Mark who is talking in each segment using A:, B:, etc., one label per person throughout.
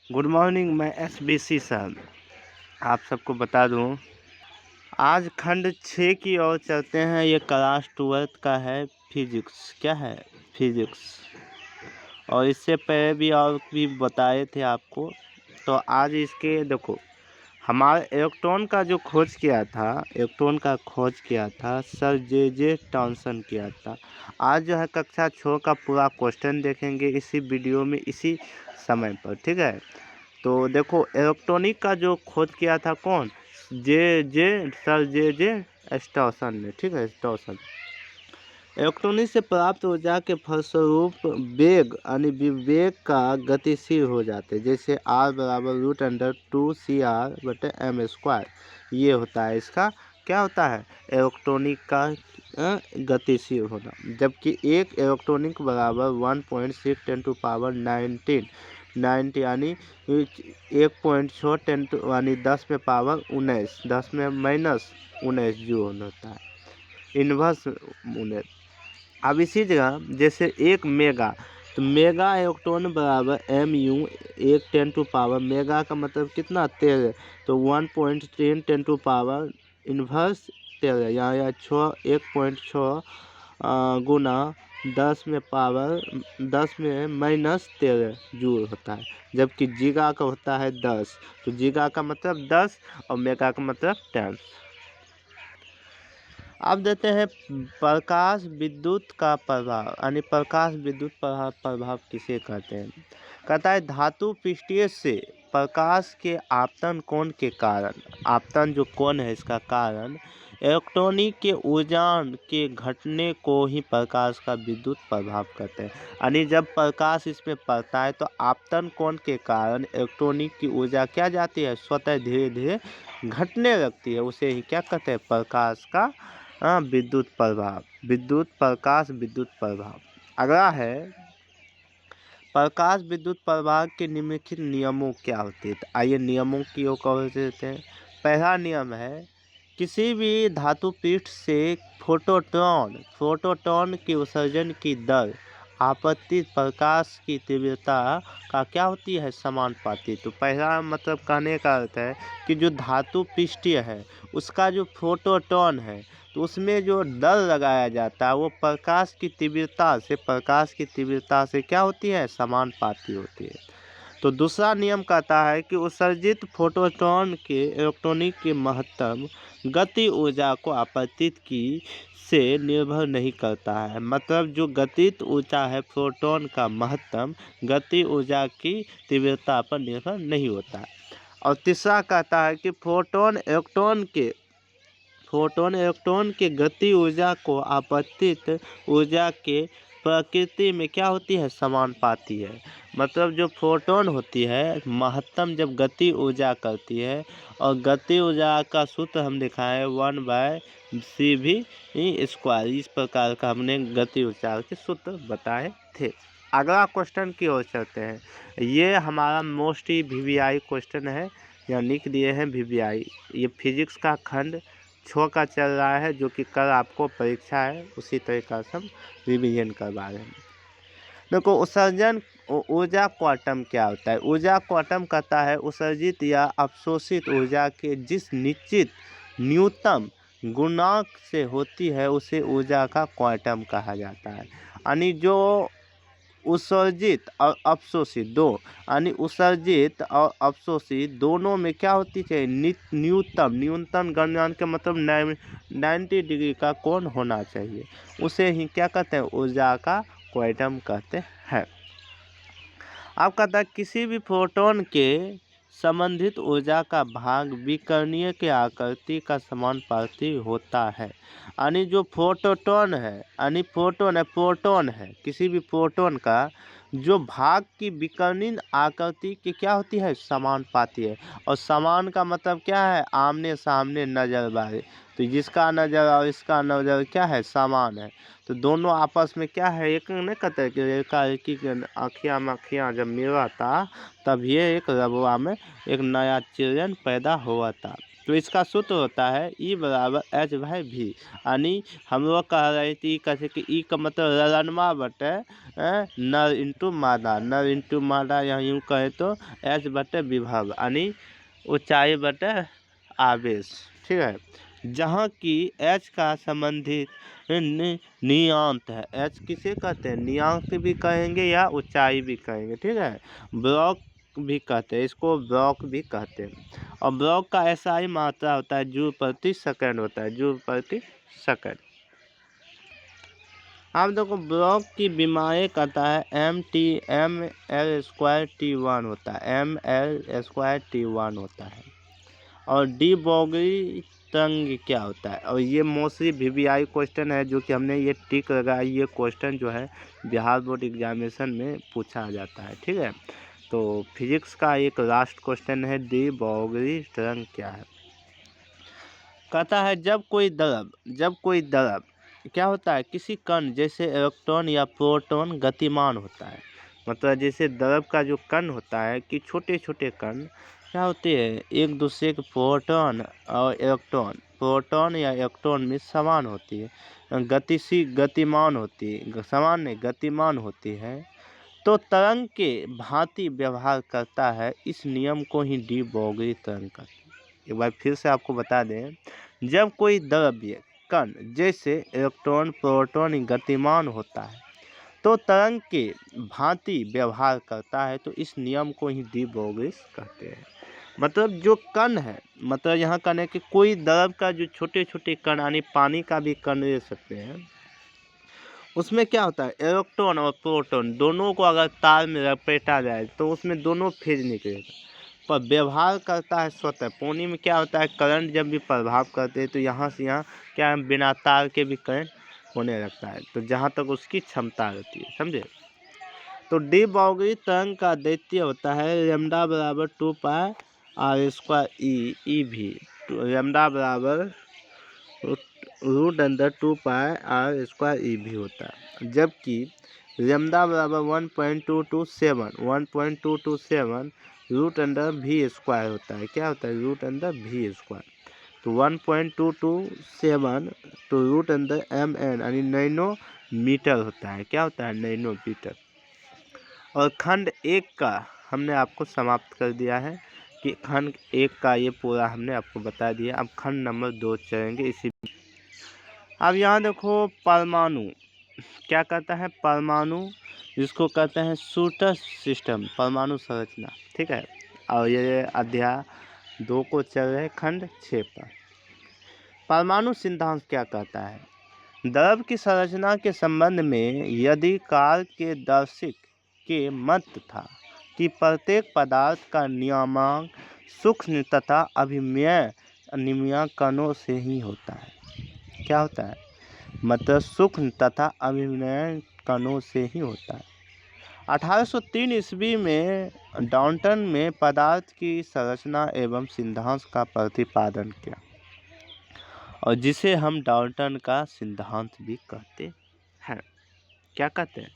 A: Good morning. मैं SBC sir आप सबको बता दूं, आज खंड 6 की ओर चलते हैं। ये क्लास 12 का है, फिजिक्स। क्या है? फिजिक्स। और इससे पहले भी और भी बताए थे आपको। तो आज इसके देखो, हमारे इलेक्ट्रॉन का जो खोज किया था, सर जे टॉनसन किया था। आज जो है कक्षा 6 का पूरा क्वेश्चन देखेंगे इसी वीडियो में, इसी समय पर। ठीक है, तो देखो, इलेक्ट्रॉनिक का जो खोज किया था कौन? सर जे स्टॉनसन ने। ठीक है, स्टॉनसन। इलेक्ट्रॉनिक से प्राप्त ऊर्जा के फलस्वरूप वेग यानी विवेग का गतिशील हो जाते हैं। जैसे R बराबर √2CR/m²। ये होता है, इसका क्या होता है? इलेक्ट्रॉनिक का गतिशील होना। जबकि एक इलेक्ट्रॉनिक बराबर 1.6 × 10⁻19 यानी 1.6 यानी 10⁻19 10⁻−19 जूल होता है, इन्वर्स 19। अब इसी जगह जैसे 1 मेगा, तो मेगा इलेक्ट्रॉन बराबर mu 1 × 10⁻, मेगा का मतलब कितना? 13। तो 1.10 × इन्वर्स 13 या 1.6 गुना 10⁻−13 जूल होता है। जबकि जीगा का होता है 10। तो जीगा का मतलब 10 और मेगा का मतलब 10। अब देते हैं प्रकाश विद्युत का प्रभाव, यानी प्रकाश विद्युत प्रभाव किसे कहते हैं? कहता है धातु पृष्ठीय से प्रकाश के आपतन कोण के कारण, आपतन जो कोण है इसका कारण इलेक्ट्रॉनिक के ऊर्जा के घटने को ही प्रकाश का विद्युत प्रभाव कहते हैं। यानी जब प्रकाश इसमें पड़ता है तो आपतन कोण के कारण इलेक्ट्रॉनिक की ऊर्जा क्या जाती है? स्वतः धीरे धीरे घटने लगती है। उसे ही क्या कहते हैं? प्रकाश का विद्युत प्रभाव, प्रकाश विद्युत प्रभाव। अगला है प्रकाश विद्युत प्रभाव के निम्नलिखित नियमों क्या होते हैं? तो आइए नियमों की ओर देते हैं। पहला नियम है, किसी भी धातु पृष्ठ से फोटोट्रॉन के उत्सर्जन की दर आपतित प्रकाश की तीव्रता का क्या होती है? समानुपाती। तो पहला मतलब कहने का अर्थ है कि जो धातु पृष्ठीय है उसका जो फोटोट्रॉन है तो उसमें जो दर लगाया जाता है वो प्रकाश की तीव्रता से क्या होती है? समानुपाती होती है। तो दूसरा नियम कहता है कि उत्सर्जित फोटोट्रॉन के इलेक्ट्रॉनिक के महत्तम गति ऊर्जा को आपतित की से निर्भर नहीं करता है। मतलब जो गतित ऊर्जा है फोटोन का महत्तम गति ऊर्जा की तीव्रता पर निर्भर नहीं होता है। और तीसरा कहता है कि फोटोन इलेक्ट्रॉन के गति ऊर्जा को आपतित ऊर्जा के प्रकृति में क्या होती है? समानुपाती है। मतलब जो फोटोन होती है महत्तम जब गति ऊर्जा करती है, और गति ऊर्जा का सूत्र हम दिखाएं 1/cv²। इस प्रकार का हमने गति ऊर्जा के सूत्र बताए थे। अगला क्वेश्चन की ओर चलते हैं। ये हमारा मोस्ट ही VVI क्वेश्चन है, या लिख दिए हैं VVI। ये फिजिक्स का खंड 6 का चल रहा है, जो कि कल आपको परीक्षा है, उसी तरीका से हम रिवीजन करवा रहे हैं। देखो, उत्सर्जन ऊर्जा क्वांटम क्या होता है? ऊर्जा क्वांटम कहता है उत्सर्जित या अवशोषित ऊर्जा के जिस निश्चित न्यूनतम गुणांक से होती है उसे ऊर्जा का क्वांटम कहा जाता है। यानी जो उत्सर्जित और अवशोषित यानी उत्सर्जित और अवशोषित दोनों में क्या होती है? न्यूनतम गणना के मतलब 90 डिग्री का कोण होना चाहिए। उसे ही क्या कहते हैं? ऊर्जा का क्वांटम कहते हैं। अब कहता है किसी भी प्रोटॉन के संबंधित ऊर्जा का भाग विकर्णीय के आकृति का समानुपाती होता है। यानी जो प्रोटॉन है, किसी भी प्रोटॉन का जो भाग की विकर्णीय आकृति की क्या होती है? समानुपाती है। और समान का मतलब क्या है? आमने सामने नजर वाले। तो जिसका नज़र और इसका नज़र क्या है? समान है। तो दोनों आपस में क्या है? एक नहीं कहते कि आँखियाँ में आँखियाँ जब मिला था तब ये एक रबुआ में एक नया चिल्ड्रन पैदा हुआ था। तो इसका सूत्र होता है E बराबर H/V। यानी हम लोग कह रहे थे कैसे कि E का मतलब रलनमा बटे नर इंटू मादा, नर इंटू मादा, यहाँ यूँ कहे तो H बटे विभव यानी ऊंचाई बटे आवेश। ठीक है, जहाँ की H का संबंधित नियांत है। H किसे कहते हैं? नियांत भी कहेंगे या ऊंचाई भी कहेंगे। ठीक है, ब्लॉक भी कहते हैं, इसको ब्लॉक भी कहते हैं। और ब्लॉक का ऐसा ही मात्रा होता है, जूल प्रति सेकंड होता है, जूल प्रति सेकंड। आप देखो ब्लॉक की विमाएँ कहता है mL² होता है, mL² होता है। और डी ब्रोगली तरंग क्या होता है? और ये मोस्टली VVI क्वेश्चन है, जो कि हमने ये टिक लगाया। ये क्वेश्चन जो है बिहार बोर्ड एग्जामिनेशन में पूछा जाता है। ठीक है, तो फिजिक्स का एक लास्ट क्वेश्चन है, डी ब्रोगली तरंग क्या है? कहता है जब कोई द्रव क्या होता है, किसी कण जैसे इलेक्ट्रॉन या प्रोटॉन गतिमान होता है। मतलब जैसे द्रव का जो कण होता है कि छोटे छोटे कण क्या होते हैं, एक दूसरे के प्रोटॉन और प्रोटॉन या इलेक्ट्रॉन में समान होती है, गतिमान होती है, समान नहीं गतिमान होती है, तो तरंग के भांति व्यवहार करता है। इस नियम को ही डी ब्रोगली तरंग कहते हैं। एक बार फिर से आपको बता दें, जब कोई द्रव्य कण जैसे इलेक्ट्रॉन प्रोटॉन गतिमान होता है तो तरंग के भांति व्यवहार करता है, तो इस नियम को ही डी ब्रोगली कहते हैं। मतलब जो कण है, मतलब यहाँ कण है कि कोई द्रव का जो छोटे छोटे कण, यानी पानी का भी कण ले सकते हैं, उसमें क्या होता है, इलेक्ट्रॉन और प्रोटॉन दोनों को अगर तार में लपेटा जाए तो उसमें दोनों फेज निकलेगा, पर व्यवहार करता है स्वतः। पानी में क्या होता है, करंट जब भी प्रभाव करते हैं तो यहाँ से यहाँ क्या बिना तार के भी करंट होने लगता है, तो जहाँ तक उसकी क्षमता रहती है, समझे। तो डी ब्रोगली तरंग का दैर्ध्य होता है लैम्डा बराबर 2πr² EV, लैम्डा बराबर √2πr² EV होता है, जबकि लैम्डा बराबर 1.227 √V² होता है। क्या होता है, √V²। तो 1.227 तो √mn यानी नैनोमीटर होता है। क्या होता है, नैनोमीटर। और खंड 1 का हमने आपको समाप्त कर दिया है कि खंड 1 का ये पूरा हमने आपको बता दिया। अब खंड नंबर 2 चलेंगे इसी। अब यहाँ देखो परमाणु क्या कहता है, परमाणु जिसको कहते हैं शूटर सिस्टम, परमाणु संरचना। ठीक है, और ये अध्याय 2 को चल रहे खंड 6 पर। परमाणु सिद्धांत क्या कहता है, द्रव की संरचना के संबंध में यदि कार्ल के दर्शिक के मत था कि प्रत्येक पदार्थ का नियामक सूक्ष्म तथा अभिमेय कणों से ही होता है। क्या होता है, मतलब सूक्ष्म तथा अभिमेय कणों से ही होता है। 1803 ईस्वी में डाल्टन में पदार्थ की संरचना एवं सिद्धांत का प्रतिपादन किया, और जिसे हम डाल्टन का सिद्धांत भी कहते हैं। क्या कहते हैं,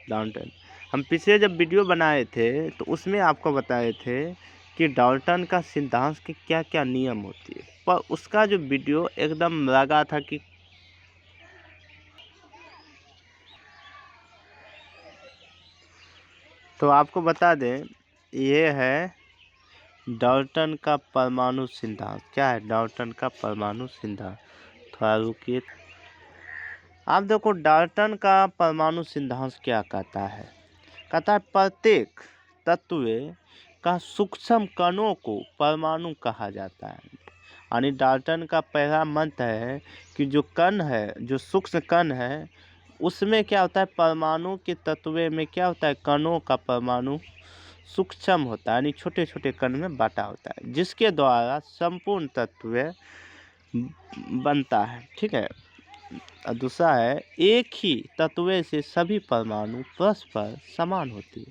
A: डाल्टन। हम पिछले जब वीडियो बनाए थे तो उसमें आपको बताए थे कि डाल्टन का सिद्धांत के क्या क्या नियम होती है, पर उसका जो वीडियो एकदम लगा था कि तो आपको बता दें, ये है डाल्टन का परमाणु सिद्धांत। क्या है डाल्टन का परमाणु सिद्धांत, थोड़ा रुकिए। आप देखो डाल्टन का परमाणु सिद्धांत क्या कहता है, कहता है प्रत्येक तत्व का सूक्ष्म कणों को परमाणु कहा जाता है। यानी डाल्टन का पहला मंत्र है कि जो कण है, जो सूक्ष्म कण है, उसमें क्या होता है, परमाणु के तत्व में क्या होता है, कणों का परमाणु सूक्ष्म होता है, यानी छोटे छोटे कण में बांटा होता है, जिसके द्वारा संपूर्ण तत्व बनता है। ठीक है, और दूसरा है एक ही तत्व से सभी परमाणु परस्पर समान होती है।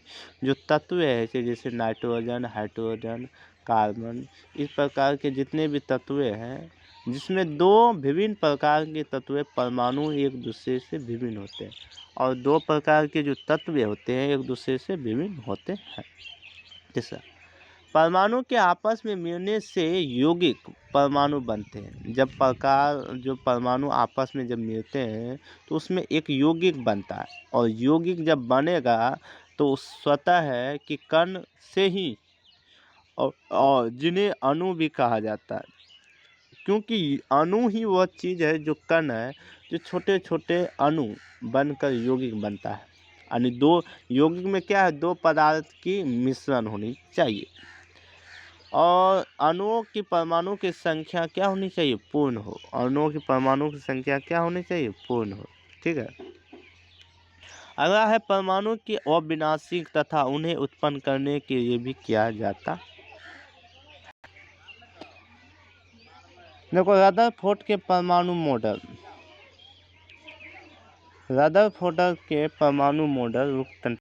A: जो तत्व है जैसे नाइट्रोजन, हाइड्रोजन, कार्बन, इस प्रकार के जितने भी तत्व हैं, जिसमें दो विभिन्न प्रकार के तत्व परमाणु एक दूसरे से विभिन्न होते हैं, और दो प्रकार के जो तत्व होते हैं एक दूसरे से विभिन्न होते हैं। जैसा परमाणु के आपस में मिलने से यौगिक परमाणु बनते हैं। जब जो परमाणु आपस में जब मिलते हैं तो उसमें एक यौगिक बनता है, और यौगिक जब बनेगा तो स्वतः है कि कण से ही, और जिन्हें अणु भी कहा जाता है, क्योंकि अणु ही वह चीज़ है जो कण है, जो छोटे छोटे अणु बनकर यौगिक बनता है। यानी दो यौगिक में क्या है, दो पदार्थ की मिश्रण होनी चाहिए, और अणुओं की परमाणु की संख्या क्या होनी चाहिए, पूर्ण हो। अणुओं की परमाणु की संख्या क्या होनी चाहिए, पूर्ण हो। ठीक है। अगला है परमाणु की अविनाशी तथा उन्हें उत्पन्न करने के लिए भी किया जाता। देखो रदरफोर्ड के परमाणु मॉडल, रदरफोर्ड के परमाणु मॉडल